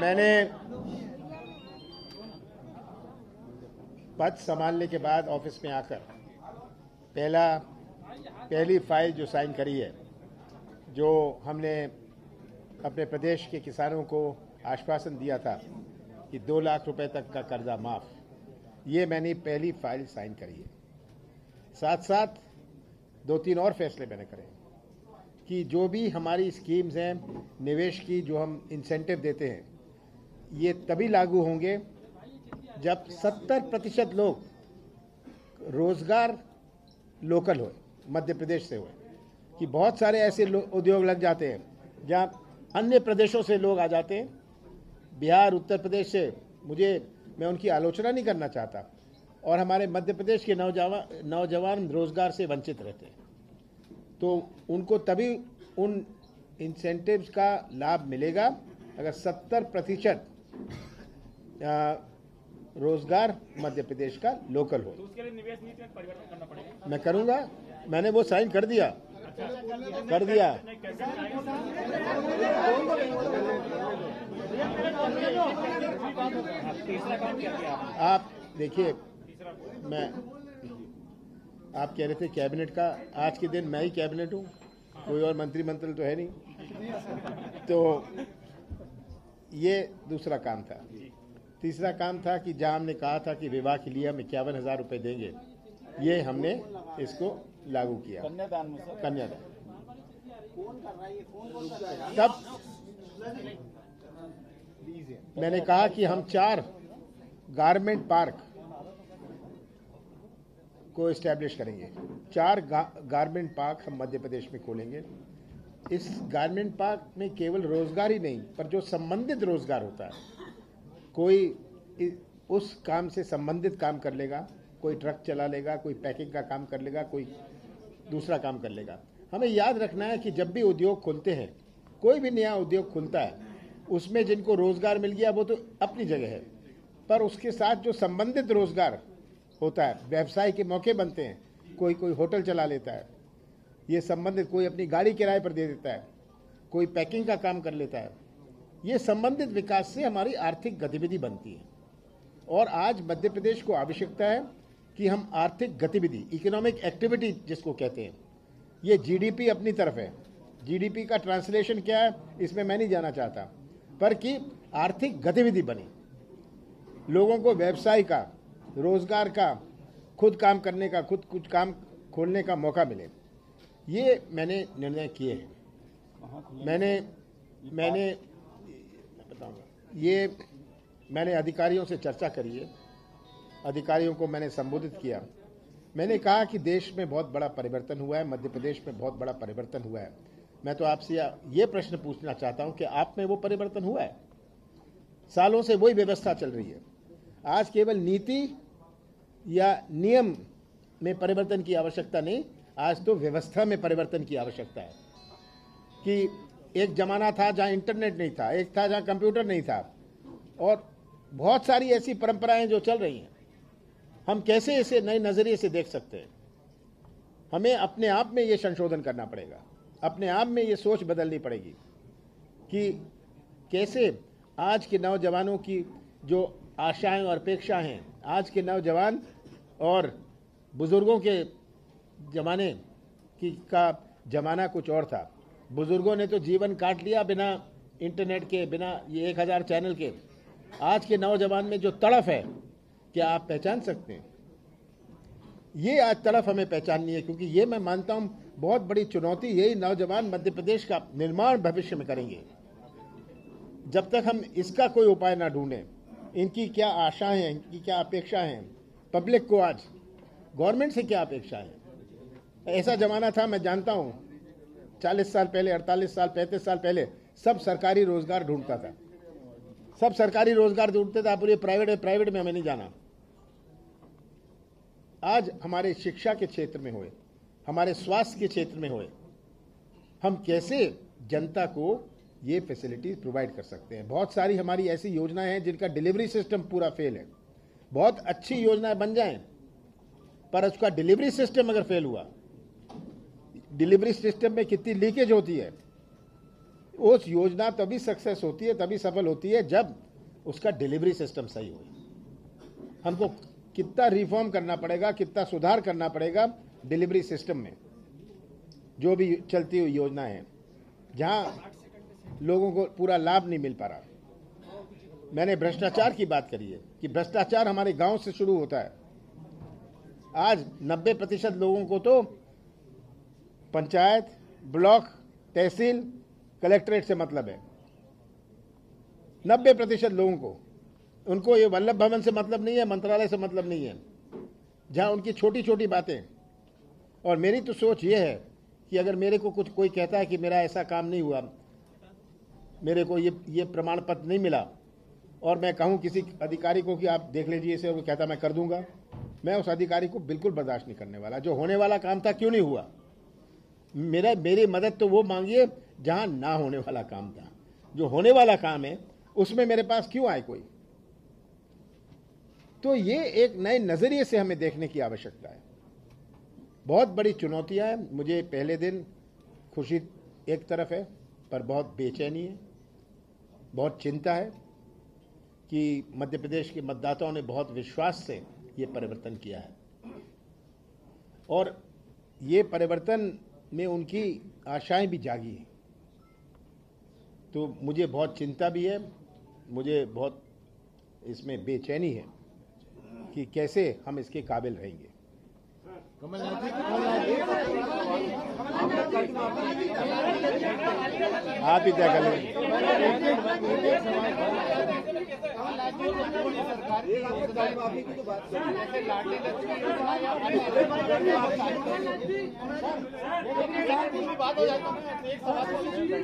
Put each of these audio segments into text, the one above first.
मैंने पद संभालने के बाद ऑफिस में आकर पहली फाइल जो साइन करी है, जो हमने अपने प्रदेश के किसानों को आश्वासन दिया था कि 2 लाख रुपए तक का कर्जा माफ, ये मैंने पहली फाइल साइन करी है। साथ साथ 2-3 और फैसले मैंने करे कि जो भी हमारी स्कीम्स हैं निवेश की, जो हम इंसेंटिव देते हैं, ये तभी लागू होंगे जब 70% लोग रोजगार लोकल हो, मध्य प्रदेश से हो। कि बहुत सारे ऐसे उद्योग लग जाते हैं जहाँ अन्य प्रदेशों से लोग आ जाते हैं, बिहार, उत्तर प्रदेश से। मैं उनकी आलोचना नहीं करना चाहता, और हमारे मध्य प्रदेश के नौजवान रोजगार से वंचित रहते हैं, तो उनको तभी उन इंसेंटिव्स का लाभ मिलेगा अगर 70% रोजगार मध्य प्रदेश का लोकल हो। तो उसके लिए निवेश नीति में परिवर्तन करना पड़ेगा। मैं करूंगा, मैंने वो साइन कर दिया। तीसरा काम क्या किया? आप देखिए, आप कह रहे थे कैबिनेट का, आज के दिन मैं ही कैबिनेट हूँ, कोई और मंत्रिमंडल तो है नहीं। तो ये दूसरा काम था। तीसरा काम था कि जहाँ हमने कहा था कि विवाह के लिए हम 51,000 रुपये देंगे, ये हमने इसको लागू किया। कन्यादान। तब मैंने कहा कि हम 4 गारमेंट पार्क को एस्टैब्लिश करेंगे। 4 गारमेंट पार्क हम मध्य प्रदेश में खोलेंगे। इस गारमेंट पार्क में केवल रोजगार ही नहीं, पर जो संबंधित रोजगार होता है, कोई उस काम से संबंधित काम कर लेगा, कोई ट्रक चला लेगा, कोई पैकिंग का काम कर लेगा, कोई दूसरा काम कर लेगा। हमें याद रखना है कि जब भी उद्योग खुलते हैं, कोई भी नया उद्योग खुलता है, उसमें जिनको रोजगार मिल गया वो तो अपनी जगह है, पर उसके साथ जो संबंधित रोजगार होता है, व्यवसाय के मौके बनते हैं। कोई होटल चला लेता है, ये संबंधित, कोई अपनी गाड़ी किराए पर दे देता है, कोई पैकिंग का काम कर लेता है। ये संबंधित विकास से हमारी आर्थिक गतिविधि बनती है, और आज मध्य प्रदेश को आवश्यकता है कि हम आर्थिक गतिविधि, इकोनॉमिक एक्टिविटी जिसको कहते हैं, ये जीडीपी अपनी तरफ है। जीडीपी का ट्रांसलेशन क्या है इसमें मैं नहीं जाना चाहता, पर कि आर्थिक गतिविधि बनी, लोगों को व्यवसाय का, रोजगार का, खुद काम करने का, खुद कुछ काम खोलने का मौका मिले। ये मैंने निर्णय किए हैं। मैंने बताऊंगा, ये मैंने अधिकारियों से चर्चा करी है, अधिकारियों को मैंने संबोधित किया। मैंने कहा कि देश में बहुत बड़ा परिवर्तन हुआ है, मध्य प्रदेश में बहुत बड़ा परिवर्तन हुआ है। मैं तो आपसे ये प्रश्न पूछना चाहता हूं कि आप में वो परिवर्तन हुआ है? सालों से वही व्यवस्था चल रही है। आज केवल नीति या नियम में परिवर्तन की आवश्यकता नहीं, आज तो व्यवस्था में परिवर्तन की आवश्यकता है। कि एक जमाना था जहां इंटरनेट नहीं था, एक था जहां कंप्यूटर नहीं था, और बहुत सारी ऐसी परंपराएं जो चल रही हैं, हम कैसे इसे नए नजरिए से देख सकते हैं? हमें अपने आप में ये संशोधन करना पड़ेगा, अपने आप में ये सोच बदलनी पड़ेगी कि कैसे आज के नौजवानों की जो आशाएं और अपेक्षा हैं, आज के नौजवान और बुजुर्गों के जमाने का जमाना कुछ और था। बुजुर्गों ने तो जीवन काट लिया बिना इंटरनेट के, बिना ये 1000 चैनल के। आज के नौजवान में जो तड़फ है, क्या आप पहचान सकते हैं? ये आज तड़फ हमें पहचाननी है, क्योंकि ये मैं मानता हूं बहुत बड़ी चुनौती यही नौजवान मध्य प्रदेश का निर्माण भविष्य में करेंगे। जब तक हम इसका कोई उपाय ना ढूंढें, इनकी क्या आशाएं हैं, इनकी क्या अपेक्षाएं हैं, पब्लिक को आज गवर्नमेंट से क्या अपेक्षा है? ऐसा जमाना था, मैं जानता हूं, 40 साल पहले, 48 साल, 35 साल पहले सब सरकारी रोजगार ढूंढता था, सब सरकारी रोजगार ढूंढते थे। आप पूरे प्राइवेट में हमें नहीं जाना। आज हमारे शिक्षा के क्षेत्र में होए, हमारे स्वास्थ्य के क्षेत्र में होए, हम कैसे जनता को ये फैसिलिटीज प्रोवाइड कर सकते हैं? बहुत सारी हमारी ऐसी योजनाएं हैं जिनका डिलीवरी सिस्टम पूरा फेल है। बहुत अच्छी योजनाएं बन जाएं, पर उसका डिलीवरी सिस्टम अगर फेल हुआ, डिलीवरी सिस्टम में कितनी लीकेज होती है, उस योजना तभी सक्सेस होती है, तभी सफल होती है जब उसका डिलीवरी सिस्टम सही हो। हमको कितना रिफॉर्म करना पड़ेगा, कितना सुधार करना पड़ेगा डिलीवरी सिस्टम में, जो भी चलती हुई योजना है, जहां लोगों को पूरा लाभ नहीं मिल पा रहा। मैंने भ्रष्टाचार की बात करी है कि भ्रष्टाचार हमारे गांव से शुरू होता है। आज 90% लोगों को तो पंचायत, ब्लॉक, तहसील, कलेक्ट्रेट से मतलब है। 90% लोगों को, उनको ये वल्लभ भवन से मतलब नहीं है, मंत्रालय से मतलब नहीं है, जहां उनकी छोटी छोटी बातें। और मेरी तो सोच ये है कि अगर मेरे को कुछ कोई कहता है कि मेरा ऐसा काम नहीं हुआ, मेरे को ये प्रमाण पत्र नहीं मिला, और मैं कहूं किसी अधिकारी को कि आप देख लीजिए इसे, और वो कहता मैं कर दूंगा, मैं उस अधिकारी को बिल्कुल बर्दाश्त नहीं करने वाला। जो होने वाला काम था क्यों नहीं हुआ? मेरी मदद तो वो मांगिए जहां ना होने वाला काम था। जो होने वाला काम है उसमें मेरे पास क्यों आए कोई? तो ये एक नए नजरिए से हमें देखने की आवश्यकता है। बहुत बड़ी चुनौतियां हैं। मुझे पहले दिन खुशी एक तरफ है, पर बहुत बेचैनी है, बहुत चिंता है कि मध्य प्रदेश के मतदाताओं ने बहुत विश्वास से ये परिवर्तन किया है, और ये परिवर्तन में उनकी आशाएं भी जागी हैं। तो मुझे बहुत चिंता भी है, मुझे बहुत इसमें बेचैनी है कि कैसे हम इसके काबिल रहेंगे। आप ही तय कर लें।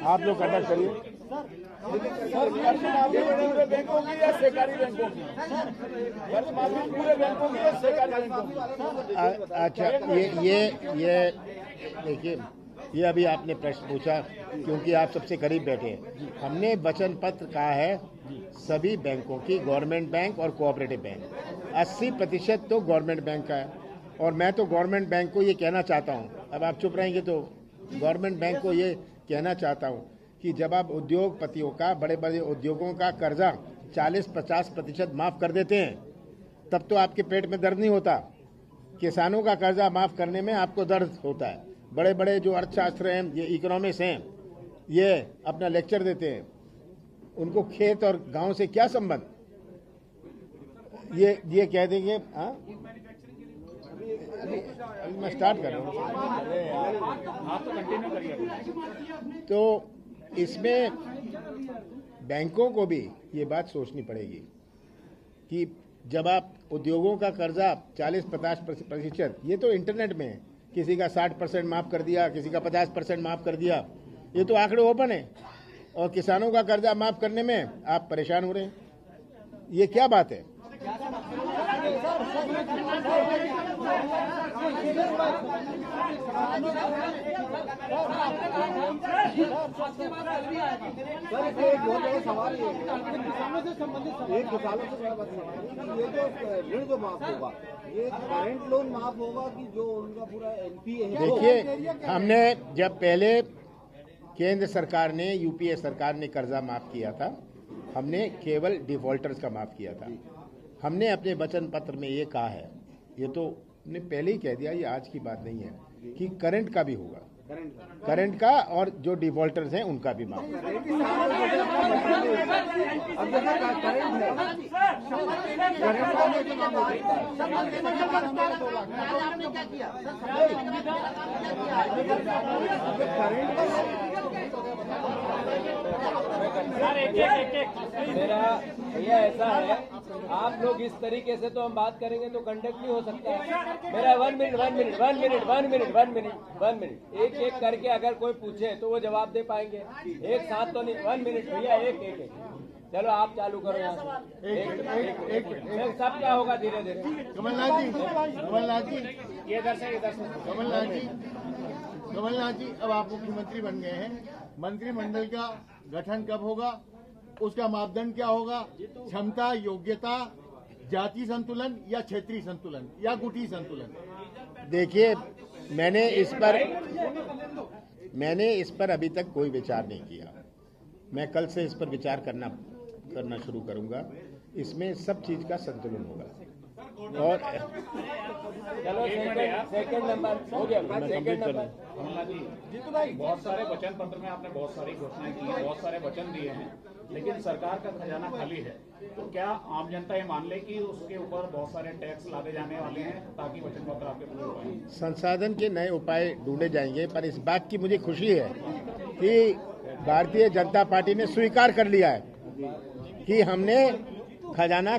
आप लोग कंडक्ट करिए। पूरे बैंकों की या सहकारी बैंकों की? पूरे बैंकों की या सहकारी बैंकों की? अच्छा, ये देखिए, ये अभी आपने प्रश्न पूछा क्योंकि आप सबसे करीब बैठे हैं। हमने वचन पत्र कहा है सभी बैंकों की, गवर्नमेंट बैंक और कोऑपरेटिव बैंक, 80% तो गवर्नमेंट बैंक का है। और मैं तो गवर्नमेंट बैंक को ये कहना चाहता हूँ, अब आप चुप रहेंगे तो गवर्नमेंट बैंक को ये कहना चाहता हूँ कि जब आप उद्योगपतियों का, बड़े बड़े उद्योगों का कर्जा 40-50% माफ़ कर देते हैं, तब तो आपके पेट में दर्द नहीं होता। किसानों का कर्जा माफ़ करने में आपको दर्द होता है। बड़े बड़े जो अर्थशास्त्र हैं, ये इकोनॉमिक्स हैं, ये अपना लेक्चर देते हैं, उनको खेत और गांव से क्या संबंध? ये कह देंगे। हाँ, अभी मैं स्टार्ट कर रहा हूँ। आप तो कंटिन्यू करिए। तो इसमें बैंकों को भी ये बात सोचनी पड़ेगी कि जब आप उद्योगों का कर्जा 40-50%, ये तो इंटरनेट में है, किसी का 60% माफ़ कर दिया, किसी का 50% माफ़ कर दिया, ये तो आंकड़े ओपन है। और किसानों का कर्जा माफ़ करने में आप परेशान हो रहे हैं, ये क्या बात है? सवाल एक किसानों से बड़ा सवाल है, ये जो ऋण जो माफ होगा, ये करंट लोन माफ होगा कि जो उनका पूरा एनपीए है? देखिए, हमने जब पहले केंद्र सरकार ने, यूपीए सरकार ने कर्जा माफ किया था, हमने केवल डिफॉल्टर्स का माफ किया था। हमने अपने वचन पत्र में ये कहा है, ये तो ने पहले ही कह दिया, ये आज की बात नहीं है, कि करंट का भी होगा, करंट का, और जो डिफॉल्टर्स हैं उनका भी माफ। मेरा भैया ऐसा है, आप लोग इस तरीके से तो हम बात करेंगे तो कंडक्ट नहीं हो सकता है। मेरा 1 मिनट एक एक करके अगर कोई पूछे तो वो जवाब दे पाएंगे, एक साथ तो नहीं। 1 मिनट भैया, एक चलो आप चालू करो यहाँ से। एक सब क्या होगा धीरे धीरे। कमलनाथ जी, कमलनाथ जी, अब आप मुख्यमंत्री बन गए हैं, मंत्रिमंडल का गठन कब होगा? उसका मापदंड क्या होगा? क्षमता, योग्यता, जाति संतुलन या क्षेत्रीय संतुलन या गुटी संतुलन? देखिए, मैंने इस पर अभी तक कोई विचार नहीं किया। मैं कल से इस पर विचार करना शुरू करूंगा। इसमें सब चीज का संतुलन होगा। और चलो सेकंड नंबर हो गया, सेकंड नंबर। कमलनाथ जी, जीतू भाई, बहुत सारे वचन पत्र में आपने बहुत सारी घोषणाएं की हैं, बहुत सारे वचन दिए हैं, लेकिन सरकार का खजाना खाली है। तो क्या आम जनता ये मान ले कि उसके ऊपर बहुत सारे टैक्स लादे जाने वाले हैं ताकि वचन पत्र आपके पूरे हो पाए? संसाधन के नए उपाय ढूंढे जाएंगे, पर इस बात की मुझे खुशी है कि भारतीय जनता पार्टी ने स्वीकार कर लिया है कि हमने खजाना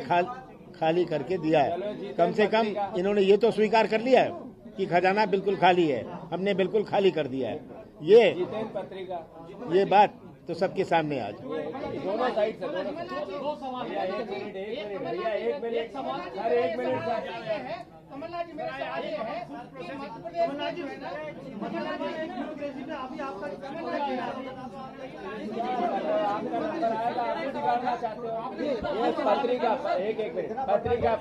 खाली करके दिया है। कम से कम इन्होंने ये तो स्वीकार कर लिया है कि खजाना बिल्कुल खाली है, हमने बिल्कुल खाली कर दिया है। ये बात तो सबके सामने आज। दोनों साइड से भैया एक मिनट सर, एक मिनट सर। कमलनाथ जी, मेरा सवाल ये है कि मध्य प्रदेश में जो है ना, कमलनाथ जी ब्यूरोक्रेसी में अभी आपका आपका नंबर आएगा, आप बिगाड़ना चाहते हो। ये पत्रिका, एक मिनट, पत्रिका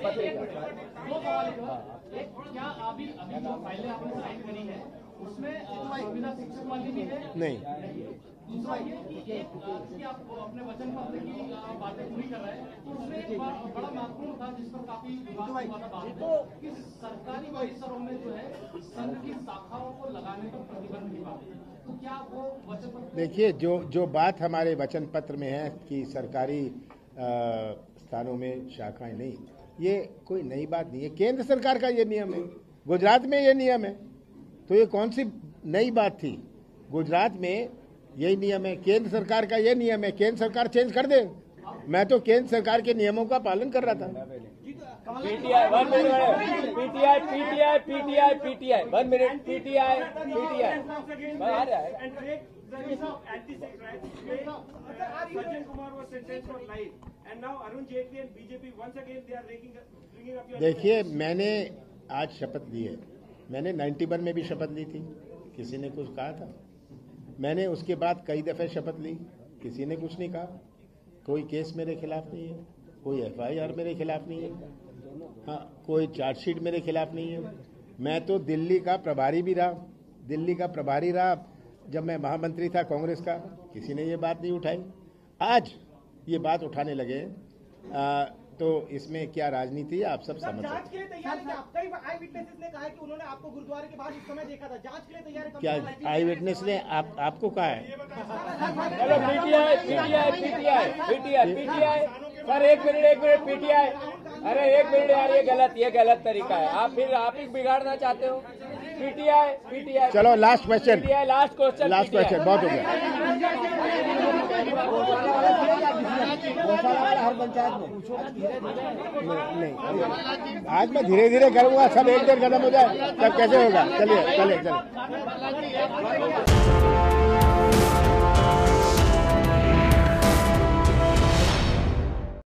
क्या अभी जो फाइलें आपने साइन करी है उसमें संविदा शिक्षक वाली भी है? नहीं। दूसरा ये कि एक आप अपने वचन पत्र की बातें पूरी कर रहे हैं, तो उसमें एक बड़ा महत्वपूर्ण था जिस पर काफी विवाद हुआ था बाद में, कि सरकारी परिसरों में जो है संघ की शाखाओं को लगाने पर प्रतिबंध की बात है। तो क्या वो वचन पत्र? देखिए, जो बात हमारे वचन पत्र में है कि सरकारी स्थानों में शाखाएं नहीं, ये कोई नई बात नहीं है। केंद्र सरकार का ये नियम है, गुजरात में ये नियम है, तो ये कौन सी नई बात थी? गुजरात में यही नियम है, केंद्र सरकार का ये नियम है। केंद्र सरकार चेंज कर दे। मैं तो केंद्र सरकार के नियमों का पालन कर रहा था। PTI 1 minute, PTI 1 minute, PTI आ रहा है। Sajjan Kumar was sentenced for life, and now Arun Jaitley and BJP once again they are bringing up your. देखिए, मैंने आज शपथ ली है। मैंने 91 में भी शपथ ली थी, किसी ने कुछ कहा था? मैंने उसके बाद कई दफे शपथ ली, किसी ने कुछ नहीं कहा। कोई केस मेरे खिलाफ नहीं है, कोई FIR मेरे खिलाफ नहीं है, हाँ, कोई चार्जशीट मेरे खिलाफ नहीं है। मैं तो दिल्ली का प्रभारी भी रहा, दिल्ली का प्रभारी रहा जब मैं महामंत्री था कांग्रेस का, किसी ने ये बात नहीं उठाई। आज ये बात उठाने लगे, तो इसमें क्या राजनीति है आप सब समझ जांच सकते के लिए तैयार है? कई आई विटनेसेस ने कहा है कि उन्होंने आपको गुरुद्वारे के बाहर इस समय देखा था। जांच के लिए तैयार है? क्या आई विटनेस ने आपको कहा है? चलो पीटीआई सर, एक मिनट पीटीआई। अरे एक मिनट यार, ये गलत तरीका है। आप ही बिगाड़ना चाहते हो। पीटीआई चलो लास्ट क्वेश्चन, लास्ट क्वेश्चन बहुत हो गया। हर पंचायत में नहीं, आज मैं धीरे धीरे करूंगा, सब एक देर खत्म हो जाए तब कैसे होगा। चलिए।